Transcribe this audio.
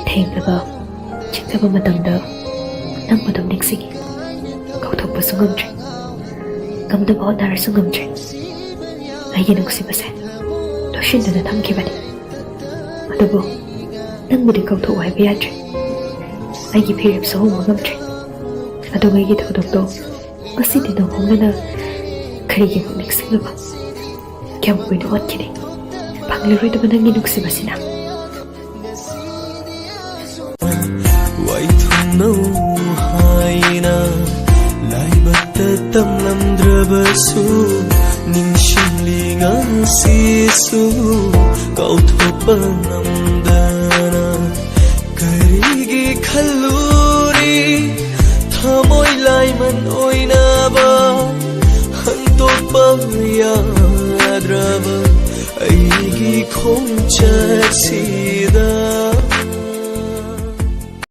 ꯊꯦꯡꯅꯕ ꯆꯤꯛꯅꯕ ꯃꯇꯝꯗ ꯅꯪꯕꯨ ꯑꯗꯨꯝ ꯅꯤꯡꯁꯤꯡꯉꯤ ꯀꯥꯎꯊꯣꯛꯄꯁꯨ ꯉꯝꯗ꯭ꯔꯦ ꯉꯝꯅꯕ ꯍꯣꯠꯅꯔꯁꯨ ꯉꯝꯗ꯭ꯔꯦ ꯑꯩꯒꯤ ꯅꯨꯡꯁꯤꯕꯁꯦ ꯂꯣꯏꯁꯤꯟꯗꯨꯅ ꯊꯝꯈꯤꯕꯅꯤ ꯑꯗꯨꯕꯨ ꯅꯪꯕꯨꯗꯤ ꯀꯥꯎꯊꯣꯛꯎ ꯍꯥꯏꯕ ꯌꯥꯗ꯭ꯔꯦ ꯑꯩꯒꯤ ꯐꯤꯔꯦꯞꯁꯨ ꯍꯣꯡꯕ ꯉꯝꯗ꯭ꯔꯦ ꯑꯗꯨꯒ ꯑꯩꯒꯤ ꯊꯧꯗꯣꯛꯇꯣ ꯉꯁꯤꯗꯤ ꯅꯧꯍꯧꯅꯅ ꯀꯔꯤꯒꯤ ꯑꯃꯨꯛ ꯅꯤꯡꯁꯤꯡꯂꯕ ꯀꯌꯥꯝ ꯀꯨꯏꯅ ꯍꯣꯠꯈꯤꯅꯤ ꯐꯪꯂꯔꯣꯏꯗꯕ ꯅꯪꯒꯤ ꯅꯨꯡꯁꯤꯕꯁꯤꯅ ꯋꯥꯏꯊꯨꯡꯅꯧ ꯍꯥꯏꯅ ꯂꯥꯏꯕꯛꯇ ꯇꯝꯂꯝꯗ꯭ꯔꯕꯁꯨ ꯅꯤꯡꯁꯤꯡꯂꯤ ꯉꯁꯤꯁꯨ ꯀꯥꯎꯊꯣꯛꯄ ꯉꯝ